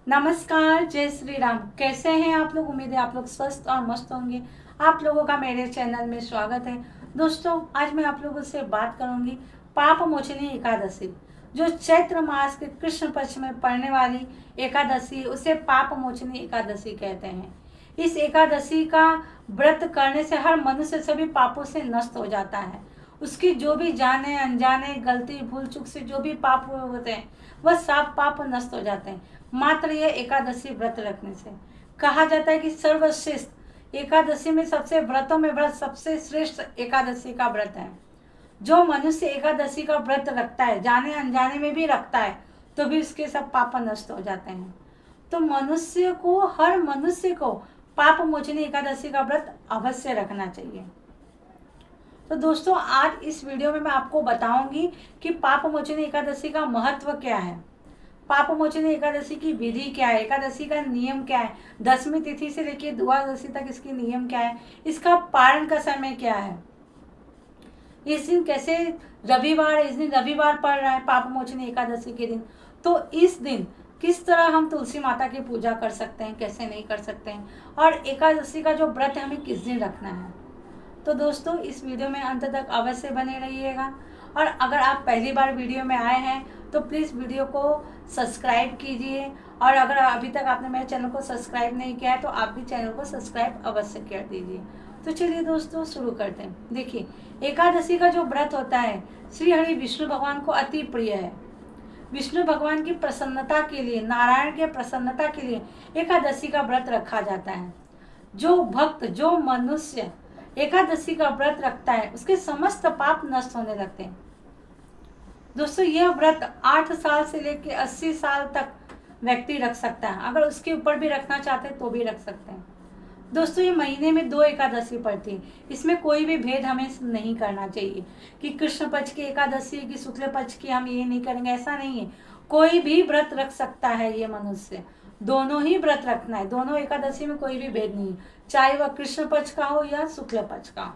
नमस्कार, जय श्री राम। कैसे हैं आप लोग? उम्मीद है आप लोग स्वस्थ और मस्त होंगे। आप लोगों का मेरे चैनल में स्वागत है। दोस्तों, आज मैं आप लोगों से बात करूंगी पाप मोचनी एकादशी, जो चैत्र मास के कृष्ण पक्ष में पड़ने वाली एकादशी, उसे पाप मोचनी एकादशी कहते हैं। इस एकादशी का व्रत करने से हर मनुष्य सभी पापों से नष्ट हो जाता है। उसकी जो भी जाने अनजाने गलती भूल चूक से जो भी पाप होते हैं, वह सब पाप नष्ट हो जाते हैं मात्र यह एकादशी व्रत रखने से। कहा जाता है कि सर्वश्रेष्ठ एकादशी में सबसे व्रतों में व्रत सबसे श्रेष्ठ एकादशी का व्रत है। जो मनुष्य एकादशी का व्रत रखता है, जाने अनजाने में भी रखता है, तो भी उसके सब पाप नष्ट हो जाते हैं। तो हर मनुष्य को पाप मोचनी एकादशी का व्रत अवश्य रखना चाहिए। तो दोस्तों, आज इस वीडियो में मैं आपको बताऊंगी कि पाप मोचनी एकादशी का महत्व क्या है, पाप मोचनी एकादशी की विधि क्या है, एकादशी का नियम क्या है, 10वीं तिथि से लेकर द्वादशी तक इसकी नियम क्या है, इसका पारण का समय क्या है, इस दिन कैसे इस दिन रविवार पड़ रहा है पाप मोचनी एकादशी के दिन, तो इस दिन किस तरह हम तुलसी माता की पूजा कर सकते हैं, कैसे नहीं कर सकते हैं, और एकादशी का जो व्रत है हमें किस दिन रखना है। तो दोस्तों, इस वीडियो में अंत तक अवश्य बने रहिएगा। और अगर आप पहली बार वीडियो में आए हैं तो प्लीज़ वीडियो को सब्सक्राइब कीजिए, और अगर अभी तक आपने मेरे चैनल को सब्सक्राइब नहीं किया है तो आप भी चैनल को सब्सक्राइब अवश्य कर दीजिए। तो चलिए दोस्तों, शुरू करते हैं। देखिए, एकादशी का जो व्रत होता है श्री हरि विष्णु भगवान को अति प्रिय है। विष्णु भगवान की प्रसन्नता के लिए, नारायण के प्रसन्नता के लिए एकादशी का व्रत रखा जाता है। जो भक्त, जो मनुष्य एकादशी का व्रत रखता है, उसके समस्त पाप नष्ट होने लगते हैं। दोस्तों, यह व्रत 8 साल से लेकर 80 साल तक व्यक्ति रख सकता है। अगर उसके ऊपर भी रखना चाहते हैं तो भी रख सकते हैं। दोस्तों, ये महीने में 2 एकादशी पड़ती है। इसमें कोई भी भेद हमें नहीं करना चाहिए कि कृष्ण पक्ष की एकादशी की शुक्ल पक्ष की हम ये नहीं करेंगे, ऐसा नहीं है। कोई भी व्रत रख सकता है ये मनुष्य, दोनों ही व्रत रखना है। दोनों एकादशी में कोई भी भेद नहीं, चाहे वह कृष्ण पक्ष का हो या शुक्ल पक्ष का।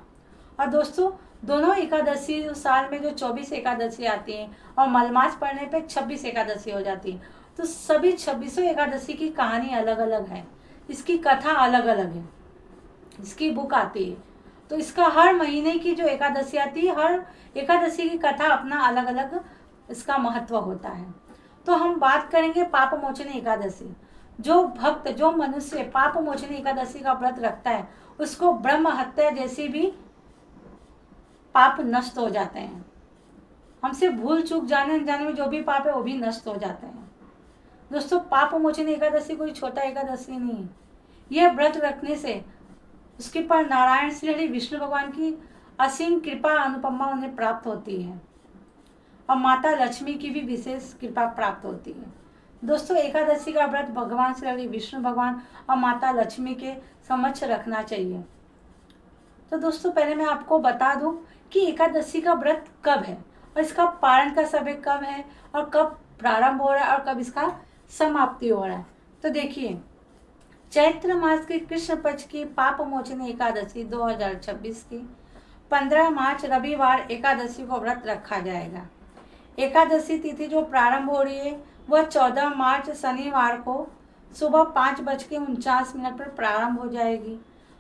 और दोस्तों, दोनों एकादशी साल में जो 24 एकादशी आती हैं और मलमास पड़ने पे 26 एकादशी हो जाती है, तो सभी 26 एकादशी की कहानी अलग अलग है, इसकी कथा अलग अलग है, इसकी बुक आती है। तो इसका हर महीने की जो एकादशी आती है, हर एकादशी की कथा अपना अलग अलग इसका महत्व होता है। तो हम बात करेंगे पाप मोचनी एकादशी। जो भक्त, जो मनुष्य पाप मोचनी एकादशी का व्रत रखता है, उसको ब्रह्म हत्या जैसी भी पाप नष्ट हो जाते हैं। हमसे भूल चूक जाने अनजाने में जो भी पाप है वो भी नष्ट हो जाते हैं। दोस्तों, पाप मोचनी एकादशी कोई छोटा एकादशी नहीं है। यह व्रत रखने से उसके पर नारायण श्री हरि विष्णु भगवान की असीम कृपा अनुपमा उन्हें प्राप्त होती है, और माता लक्ष्मी की भी विशेष कृपा प्राप्त होती है। दोस्तों, एकादशी का व्रत भगवान श्री हरि विष्णु भगवान और माता लक्ष्मी के समक्ष रखना चाहिए। तो दोस्तों, पहले मैं आपको बता दूं कि एकादशी का व्रत कब है और इसका पारण का समय कब है, और कब प्रारंभ हो रहा है और कब इसका समाप्ति हो रहा है। तो देखिए, चैत्र मास की कृष्ण पक्ष की पाप मोचनी एकादशी 2026 की 15 मार्च रविवार एकादशी को व्रत रखा जाएगा। एकादशी तिथि जो प्रारंभ हो रही है वह 14 मार्च शनिवार को सुबह 5:49 पर प्रारंभ हो जाएगी,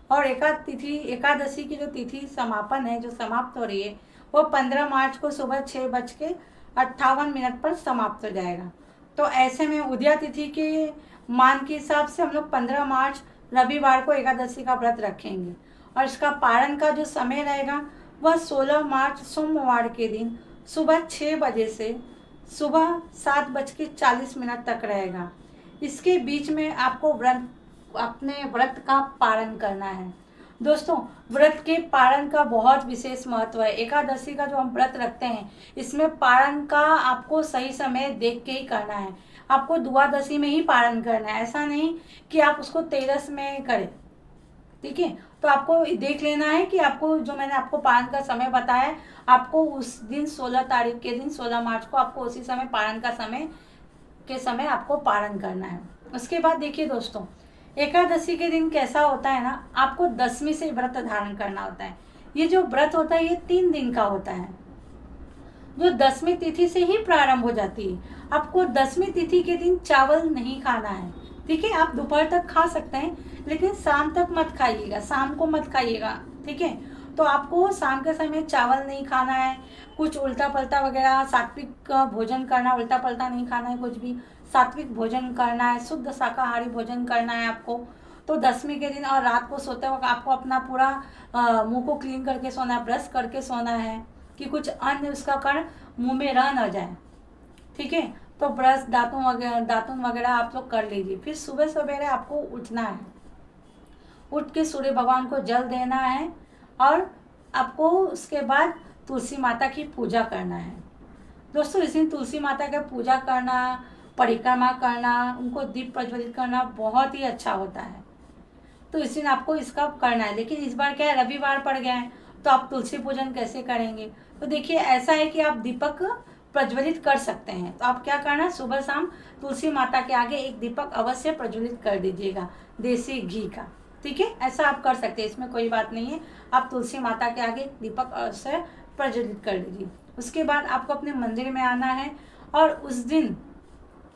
और एकादशी की जो तिथि समापन है, जो समाप्त हो रही है, वो 15 मार्च को सुबह 6:58 पर समाप्त हो जाएगा। तो ऐसे में उदया तिथि के मान के हिसाब से हम लोग 15 मार्च रविवार को एकादशी का व्रत रखेंगे, और इसका पारण का जो समय रहेगा वह 16 मार्च सोमवार के दिन सुबह 6 बजे से सुबह 7:40 तक रहेगा। इसके बीच में आपको अपने व्रत का पारण करना है। दोस्तों, व्रत के पारण का बहुत विशेष महत्व है। एकादशी का जो हम व्रत रखते हैं, इसमें पारण का आपको सही समय देख के ही करना है। आपको द्वादशी में ही पारण करना है, ऐसा नहीं कि आप उसको 13 में करें। ठीक है, तो आपको देख लेना है कि आपको जो मैंने आपको पारण का समय बताया है, आपको उस दिन 16 तारीख के दिन 16 मार्च को आपको उसी समय पारण का समय आपको पारण करना है। उसके बाद देखिए दोस्तों, एकादशी के दिन कैसा होता है ना, आपको 10वीं से व्रत धारण करना होता है। ये जो व्रत होता है ये 3 दिन का होता है। जो 10वीं तिथि से ही प्रारंभ हो जाती है। आपको 10वीं तिथि के दिन चावल नहीं खाना है, ठीक है। आप दोपहर तक खा सकते हैं, लेकिन शाम तक मत खाइएगा, शाम को मत खाइएगा, ठीक है। तो आपको शाम के समय चावल नहीं खाना है, कुछ उल्टा पलटा वगैरह सात्विक भोजन करना, उल्टा पलटा नहीं खाना है, कुछ भी सात्विक भोजन करना है, शुद्ध शाकाहारी भोजन करना है आपको। तो 10वीं के दिन और रात को सोते वक्त आपको अपना पूरा मुंह को क्लीन करके सोना है, ब्रश करके सोना है, कि कुछ अन्य उसका कण मुंह में रह न जाए, ठीक है। तो ब्रश दातुन वगैरह आप लोग कर लीजिए। फिर सुबह सवेरे आपको उठना है, उठ के सूर्य भगवान को जल देना है, और आपको उसके बाद तुलसी माता की पूजा करना है। दोस्तों, इस दिन तुलसी माता की पूजा करना, परिक्रमा करना, उनको दीप प्रज्वलित करना बहुत ही अच्छा होता है। तो इस दिन आपको इसका करना है। लेकिन इस बार क्या है, रविवार पड़ गया है, तो आप तुलसी पूजन कैसे करेंगे? तो देखिए, ऐसा है कि आप दीपक प्रज्वलित कर सकते हैं। तो आप क्या करना, सुबह शाम तुलसी माता के आगे एक दीपक अवश्य प्रज्वलित कर दीजिएगा, देसी घी का, ठीक है। ऐसा आप कर सकते हैं, इसमें कोई बात नहीं है। आप तुलसी माता के आगे दीपक अवश्य प्रज्वलित कर दीजिए। उसके बाद आपको अपने मंदिर में आना है, और उस दिन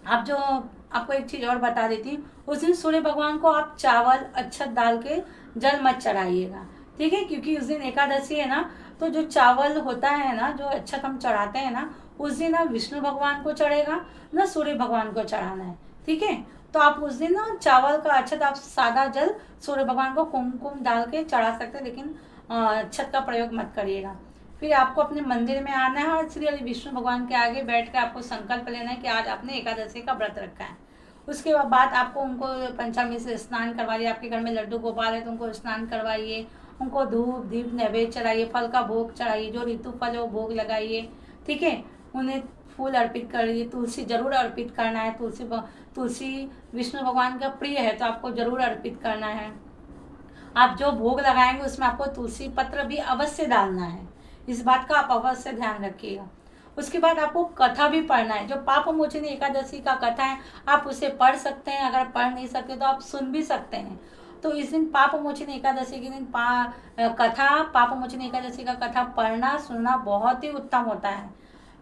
आप जो, आपको एक चीज़ और बता देती हूँ, उस दिन सूर्य भगवान को आप चावल अक्षत डाल के जल मत चढ़ाइएगा, ठीक है। क्योंकि उस दिन एकादशी है ना, तो जो चावल होता है ना, जो अक्षत हम चढ़ाते हैं ना, उस दिन ना विष्णु भगवान को चढ़ेगा, ना सूर्य भगवान को चढ़ाना है, ठीक है। तो आप उस दिन ना चावल का अक्षत, आप सादा जल सूर्य भगवान को कुमकुम डाल के चढ़ा सकते हैं, लेकिन अक्षत का प्रयोग मत करिएगा। फिर आपको अपने मंदिर में आना है, और श्री हरि विष्णु भगवान के आगे बैठ कर आपको संकल्प लेना है कि आज आपने एकादशी का व्रत रखा है। उसके बाद आपको उनको पंचामृत से स्नान करवाइए। आपके घर में लड्डू गोपाल है तो उनको स्नान करवाइए, उनको धूप दीप नैवेद्य चढ़ाइए, फल का भोग चढ़ाइए, जो ऋतु फल है वो भोग लगाइए, ठीक है। उन्हें फूल अर्पित करिए, तुलसी जरूर अर्पित करना है। तुलसी विष्णु भगवान का प्रिय है, तो आपको जरूर अर्पित करना है। आप जो भोग लगाएंगे उसमें आपको तुलसी पत्र भी अवश्य डालना है, इस बात का आप अवश्य ध्यान रखिएगा। उसके बाद आपको कथा भी पढ़ना है। जो पाप मोचनी एकादशी का कथा है, आप उसे पढ़ सकते हैं। अगर पढ़ नहीं सकते तो आप सुन भी सकते हैं। तो इस दिन पाप मोचनी एकादशी के दिन पाप मोचनी एकादशी का कथा पढ़ना सुनना बहुत ही उत्तम होता है।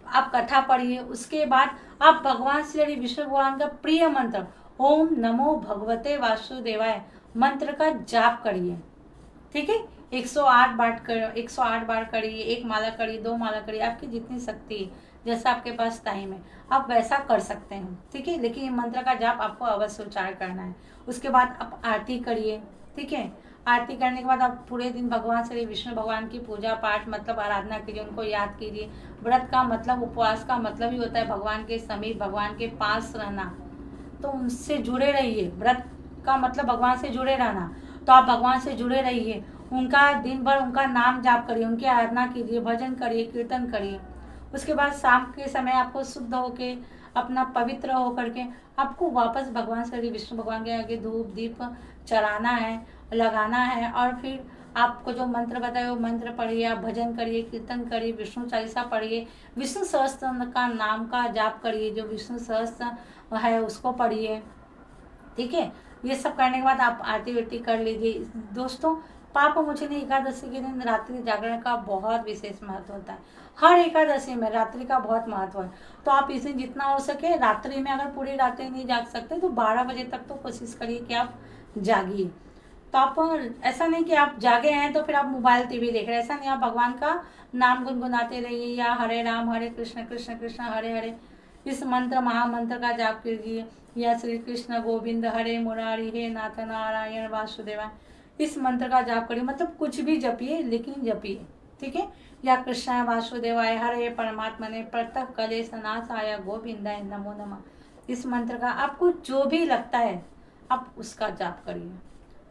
आप कथा पढ़िए। उसके बाद आप भगवान श्री विष्णु भगवान का प्रिय मंत्र ओम नमो भगवते वासुदेवाय मंत्र का जाप करिए, ठीक है। 108 बार करिए, 1 माला करिए, 2 माला करिए, आपकी जितनी शक्ति है, जैसा आपके पास टाइम है आप वैसा कर सकते हैं, ठीक है। लेकिन ये मंत्र का जाप आपको अवश्य उच्चारण करना है। उसके बाद आप आरती करिए, ठीक है। आरती करने के बाद आप पूरे दिन भगवान श्री विष्णु भगवान की पूजा पाठ मतलब आराधना कीजिए, उनको याद कीजिए। व्रत का मतलब, उपवास का मतलब ही होता है भगवान के समीप, भगवान के पास रहना। तो उनसे जुड़े रहिए। व्रत का मतलब भगवान से जुड़े रहना, तो आप भगवान से जुड़े रहिए। उनका दिन भर उनका नाम जाप करिए, उनकी आराधना कीजिए, भजन करिए, कीर्तन करिए। उसके बाद शाम के समय आपको शुद्ध होके, अपना पवित्र होकर के आपको वापस भगवान श्री विष्णु भगवान के आगे धूप दीप चढ़ाना है, लगाना है। और फिर आपको जो मंत्र बताए वो मंत्र पढ़िए, आप भजन करिए, कीर्तन करिए, विष्णु चालीसा पढ़िए, विष्णु सहस्त्र का नाम का जाप करिए, जो विष्णु सहस्त्र है उसको पढ़िए, ठीक है। ये सब करने के बाद आप आरती वारती कर लीजिए। दोस्तों, पाप मोचनी एकादशी के दिन रात्रि जागरण का बहुत विशेष महत्व होता है। हर एकादशी में रात्रि का बहुत महत्व है। तो आप इस दिन जितना हो सके रात्रि में, अगर पूरी रात्रि नहीं जाग सकते तो 12 बजे तक तो कोशिश करिए कि आप जागिए। तो आप ऐसा नहीं कि आप जागे हैं तो फिर आप मोबाइल टीवी देख रहे हैं, ऐसा नहीं। आप भगवान का नाम गुनगुनाते रहिए, या हरे राम हरे कृष्ण कृष्ण कृष्ण हरे हरे इस मंत्र महामंत्र का जाप कीजिए, या श्री कृष्ण गोविंद हरे मुरारी हे नाथ नारायण वासुदेवा इस मंत्र का जाप करिए। मतलब कुछ भी जपिए, लेकिन जपिए, ठीक है। या कृष्णाय वासुदेवाय हरे परमात्मने प्रतः कलेश नाशाय गोविंदाय नमो नमः इस मंत्र का आपको जो भी लगता है आप उसका जाप करिए।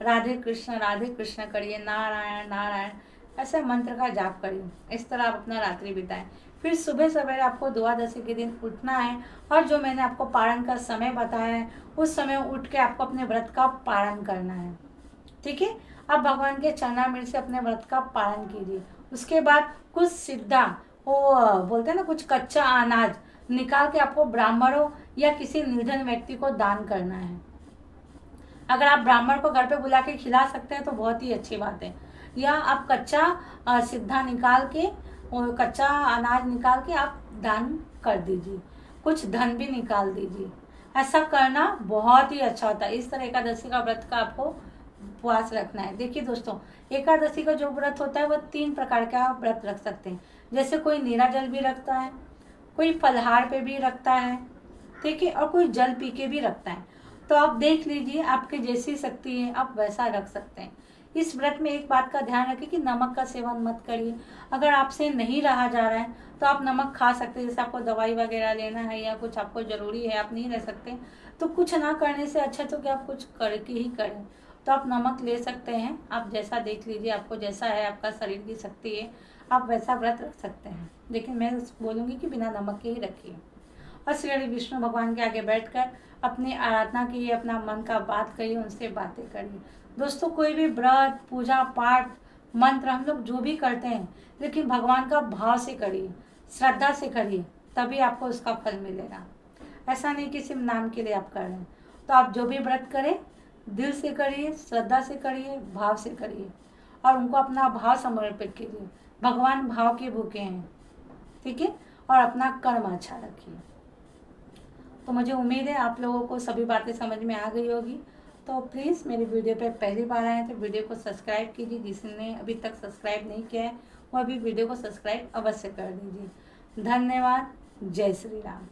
राधे कृष्ण करिए, नारायण नारायण ऐसे मंत्र का जाप करिए। इस तरह आप अपना रात्रि बिताएं। फिर सुबह सवेरे आपको द्वादशी के दिन उठना है, और जो मैंने आपको पारण का समय बताया है उस समय उठ के आपको अपने व्रत का पारण करना है, ठीक है। आप भगवान के चरणामृत से अपने व्रत का पालन कीजिए। उसके बाद कुछ सिद्धा, वो बोलते हैं ना, कुछ कच्चा अनाज निकाल के आपको ब्राह्मणों या किसी निर्धन व्यक्ति को दान करना है। अगर आप ब्राह्मण को घर पे बुला के खिला सकते हैं तो बहुत ही अच्छी बात है। या आप कच्चा सिद्धा निकाल के, कच्चा अनाज निकाल के आप दान कर दीजिए, कुछ धन भी निकाल दीजिए। ऐसा करना बहुत ही अच्छा होता है। इस तरह एकादशी का व्रत का आपको उपवास रखना है। देखिए दोस्तों, एकादशी का जो व्रत होता है वह 3 प्रकार का व्रत रख सकते हैं। जैसे कोई नीरा जल भी रखता है, कोई फलाहार पे भी रखता है, ठीक है, और कोई जल पी के भी रखता है। तो आप देख लीजिए, आपके जैसी शक्ति है आप वैसा रख सकते हैं। इस व्रत में एक बात का ध्यान रखें कि नमक का सेवन मत करिए। अगर आपसे नहीं रहा जा रहा है तो आप नमक खा सकते हैं। जैसे आपको दवाई वगैरह लेना है या कुछ आपको ज़रूरी है, आप नहीं रह सकते, तो कुछ ना करने से अच्छा तो कि आप कुछ करके ही करें। तो आप नमक ले सकते हैं। आप जैसा देख लीजिए, आपको जैसा है, आपका शरीर की शक्ति है, आप वैसा व्रत रख सकते हैं। लेकिन मैं बोलूँगी कि बिना नमक के ही रखिए। और श्री विष्णु भगवान के आगे बैठकर अपनी आराधना कीजिए, अपना मन का बात करिए, उनसे बातें करिए। दोस्तों, कोई भी व्रत, पूजा पाठ, मंत्र हम लोग जो भी करते हैं, लेकिन भगवान का भाव से करिए, श्रद्धा से करिए, तभी आपको उसका फल मिलेगा। ऐसा नहीं कि सिर्फ नाम के लिए आप कर रहे हैं। तो आप जो भी व्रत करें, दिल से करिए, श्रद्धा से करिए, भाव से करिए, और उनको अपना भाव समर्पित कीजिए। भगवान भाव के भूखे हैं, ठीक है। और अपना कर्म अच्छा रखिए। तो मुझे उम्मीद है आप लोगों को सभी बातें समझ में आ गई होगी। तो प्लीज़ मेरी वीडियो पे पहली बार आए तो वीडियो को सब्सक्राइब कीजिए। जिसने अभी तक सब्सक्राइब नहीं किया है वो अभी वीडियो को सब्सक्राइब अवश्य कर दीजिए। धन्यवाद। जय श्री राम।